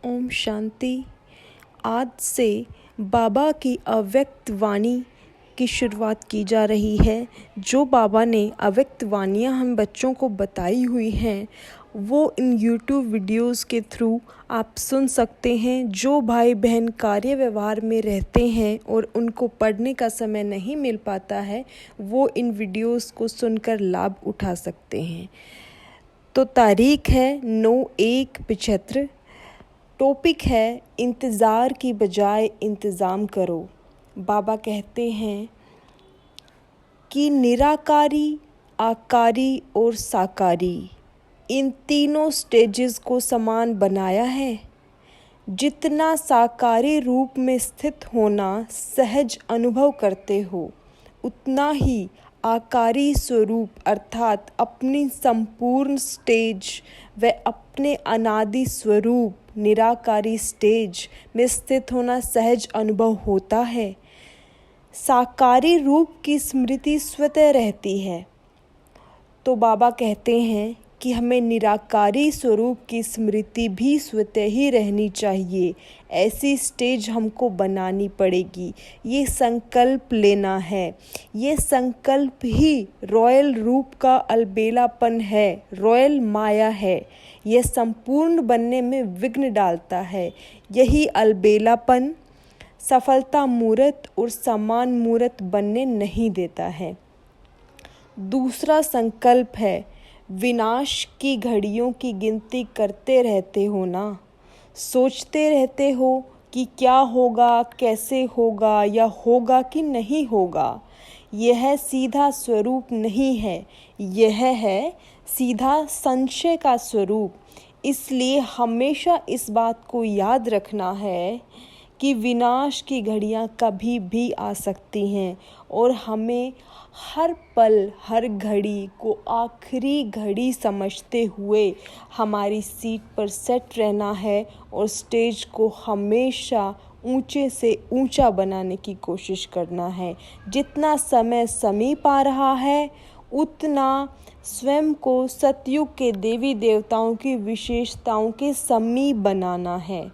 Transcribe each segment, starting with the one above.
ओम शांति। आज से बाबा की अव्यक्त वाणी की शुरुआत की जा रही है। जो बाबा ने अव्यक्त वाणियाँ हम बच्चों को बताई हुई हैं वो इन यूट्यूब वीडियोस के थ्रू आप सुन सकते हैं। जो भाई बहन कार्य व्यवहार में रहते हैं और उनको पढ़ने का समय नहीं मिल पाता है वो इन वीडियोस को सुनकर लाभ उठा सकते हैं। तो तारीख है 9/1/75। टॉपिक है इंतज़ार की बजाय इंतज़ाम करो। बाबा कहते हैं कि निराकारी, आकारी और साकारी इन तीनों स्टेजेस को समान बनाया है। जितना साकारी रूप में स्थित होना सहज अनुभव करते हो उतना ही आकारी स्वरूप अर्थात अपनी संपूर्ण स्टेज व अपने अनादि स्वरूप निराकारी स्टेज में स्थित होना सहज अनुभव होता है। साकारी रूप की स्मृति स्वतः रहती है। तो बाबा कहते हैं कि हमें निराकारी स्वरूप की स्मृति भी स्वतः ही रहनी चाहिए। ऐसी स्टेज हमको बनानी पड़ेगी। ये संकल्प लेना है। ये संकल्प ही रॉयल रूप का अलबेलापन है, रॉयल माया है। यह संपूर्ण बनने में विघ्न डालता है। यही अलबेलापन सफलता मूर्त और समान मूर्त बनने नहीं देता है। दूसरा संकल्प है विनाश की घड़ियों की गिनती करते रहते हो ना। सोचते रहते हो कि क्या होगा, कैसे होगा या होगा कि नहीं होगा। यह सीधा स्वरूप नहीं है, यह है सीधा संशय का स्वरूप। इसलिए हमेशा इस बात को याद रखना है कि विनाश की घड़ियाँ कभी भी आ सकती हैं और हमें हर पल हर घड़ी को आखिरी घड़ी समझते हुए हमारी सीट पर सेट रहना है और स्टेज को हमेशा ऊंचे से ऊंचा बनाने की कोशिश करना है। जितना समय समीप आ रहा है उतना स्वयं को सतयुग के देवी देवताओं की विशेषताओं के समीप बनाना है।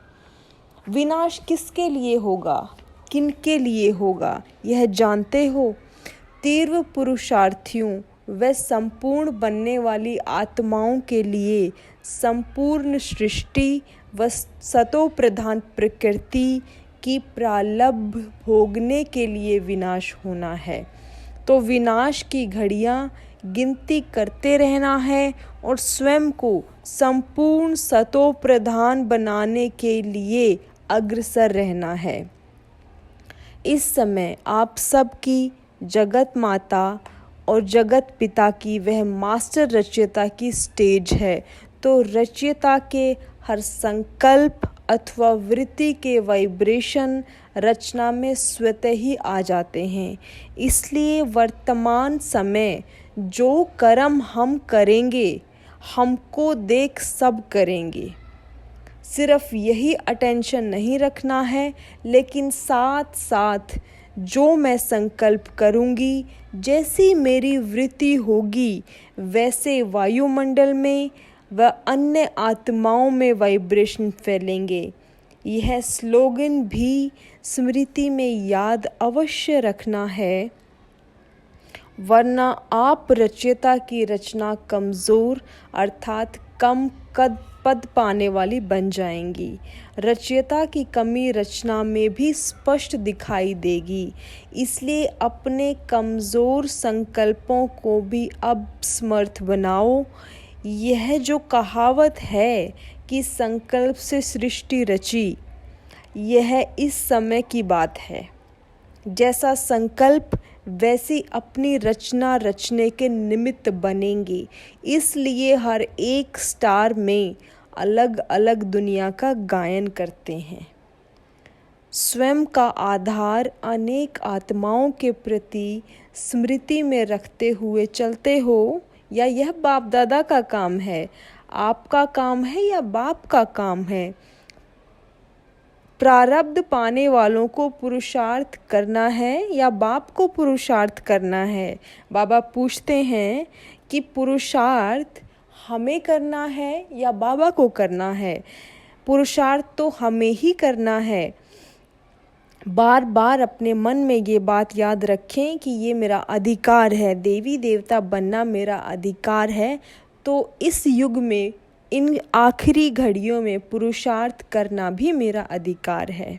विनाश किसके लिए होगा, किनके लिए होगा, यह जानते हो? तीव्र पुरुषार्थियों व संपूर्ण बनने वाली आत्माओं के लिए संपूर्ण सृष्टि व सतो प्रधान प्रकृति की प्रारब्ध भोगने के लिए विनाश होना है। तो विनाश की घड़ियाँ गिनती करते रहना है और स्वयं को संपूर्ण सतो प्रधान बनाने के लिए अग्रसर रहना है। इस समय आप सबकी जगत माता और जगत पिता की वह मास्टर रचयिता की स्टेज है। तो रचयिता के हर संकल्प अथवा वृत्ति के वाइब्रेशन रचना में स्वतः ही आ जाते हैं। इसलिए वर्तमान समय जो कर्म हम करेंगे हमको देख सब करेंगे। सिर्फ यही अटेंशन नहीं रखना है लेकिन साथ साथ जो मैं संकल्प करूँगी, जैसी मेरी वृत्ति होगी वैसे वायुमंडल में व अन्य आत्माओं में वाइब्रेशन फैलेंगे। यह स्लोगन भी स्मृति में याद अवश्य रखना है, वरना आप रचयिता की रचना कमज़ोर अर्थात कम पद पाने वाली बन जाएंगी। रचयिता की कमी रचना में भी स्पष्ट दिखाई देगी। इसलिए अपने कमज़ोर संकल्पों को भी अब समर्थ बनाओ। यह जो कहावत है कि संकल्प से सृष्टि रची, यह इस समय की बात है। जैसा संकल्प वैसी अपनी रचना रचने के निमित्त बनेंगे। इसलिए हर एक स्टार में अलग अलग दुनिया का गायन करते हैं। स्वयं का आधार अनेक आत्माओं के प्रति स्मृति में रखते हुए चलते हो या यह बाप दादा का काम है, आपका काम है या बाप का काम है? प्रारब्ध पाने वालों को पुरुषार्थ करना है या बाप को पुरुषार्थ करना है? बाबा पूछते हैं कि पुरुषार्थ हमें करना है या बाबा को करना है? पुरुषार्थ तो हमें ही करना है। बार बार अपने मन में ये बात याद रखें कि ये मेरा अधिकार है, देवी देवता बनना मेरा अधिकार है। तो इस युग में, इन आखिरी घड़ियों में पुरुषार्थ करना भी मेरा अधिकार है।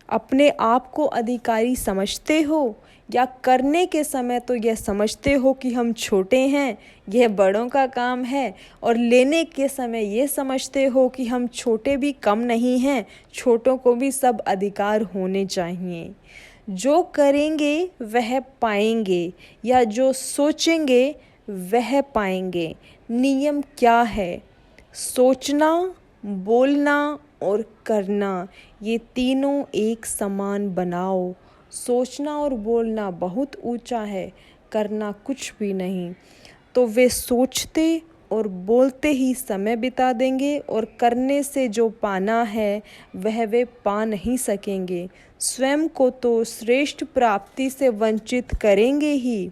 अपने आप को अधिकारी समझते हो, या करने के समय तो यह समझते हो कि हम छोटे हैं, यह बड़ों का काम है, और लेने के समय ये समझते हो कि हम छोटे भी कम नहीं हैं, छोटों को भी सब अधिकार होने चाहिए। जो करेंगे वह पाएंगे, या जो सोचेंगे वह पाएंगे। नियम क्या है? सोचना, बोलना और करना, ये तीनों एक समान बनाओ। सोचना और बोलना बहुत ऊंचा है, करना कुछ भी नहीं। तो वे सोचते और बोलते ही समय बिता देंगे, और करने से जो पाना है वह वे पा नहीं सकेंगे। स्वयं को तो श्रेष्ठ प्राप्ति से वंचित करेंगे ही,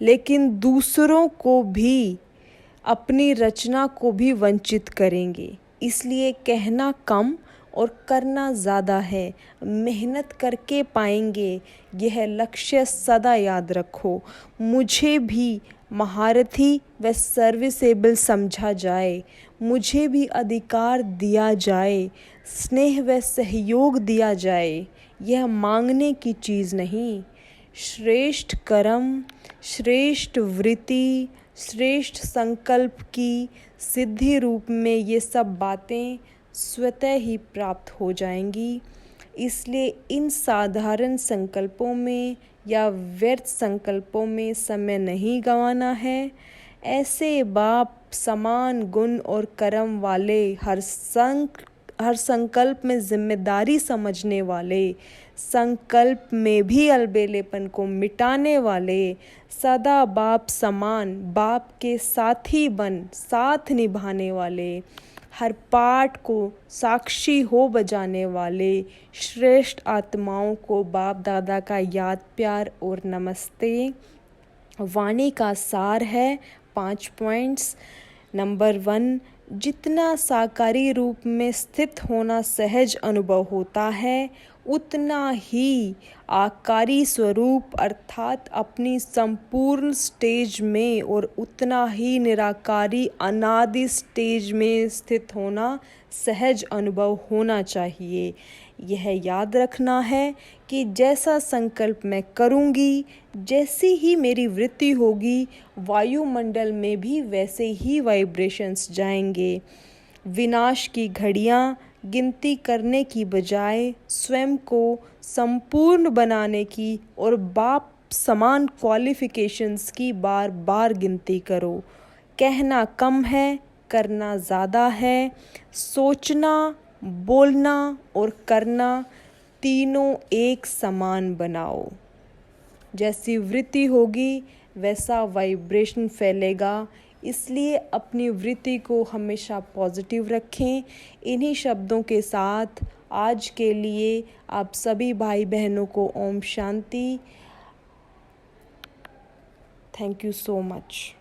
लेकिन दूसरों को भी, अपनी रचना को भी वंचित करेंगे। इसलिए कहना कम और करना ज़्यादा है। मेहनत करके पाएंगे, यह लक्ष्य सदा याद रखो। मुझे भी महारथी व सर्विसेबल समझा जाए, मुझे भी अधिकार दिया जाए, स्नेह व सहयोग दिया जाए, यह मांगने की चीज़ नहीं। श्रेष्ठ कर्म, श्रेष्ठ वृत्ति, श्रेष्ठ संकल्प की सिद्धि रूप में ये सब बातें स्वतः ही प्राप्त हो जाएंगी। इसलिए इन साधारण संकल्पों में या व्यर्थ संकल्पों में समय नहीं गंवाना है। ऐसे बाप समान गुण और कर्म वाले, हर संकल्प में जिम्मेदारी समझने वाले, संकल्प में भी अलबेलेपन को मिटाने वाले, सदा बाप समान, बाप के साथी बन साथ निभाने वाले, हर पाठ को साक्षी हो बजाने वाले श्रेष्ठ आत्माओं को बाप दादा का याद, प्यार और नमस्ते। वाणी का सार है 5 पॉइंट्स। नंबर 1, जितना साकारी रूप में स्थित होना सहज अनुभव होता है, उतना ही आकारी स्वरूप अर्थात अपनी संपूर्ण स्टेज में, और उतना ही निराकारी अनादि स्टेज में स्थित होना सहज अनुभव होना चाहिए। यह याद रखना है कि जैसा संकल्प मैं करूँगी, जैसी ही मेरी वृत्ति होगी, वायुमंडल में भी वैसे ही वाइब्रेशंस जाएंगे। विनाश की घड़ियाँ गिनती करने की बजाय स्वयं को संपूर्ण बनाने की और बाप समान क्वालिफिकेशंस की बार बार गिनती करो। कहना कम है, करना ज़्यादा है। सोचना, बोलना और करना तीनों एक समान बनाओ। जैसी वृत्ति होगी वैसा वाइब्रेशन फैलेगा। इसलिए अपनी वृत्ति को हमेशा पॉजिटिव रखें। इन्हीं शब्दों के साथ आज के लिए आप सभी भाई बहनों को ओम शांति। Thank you so much.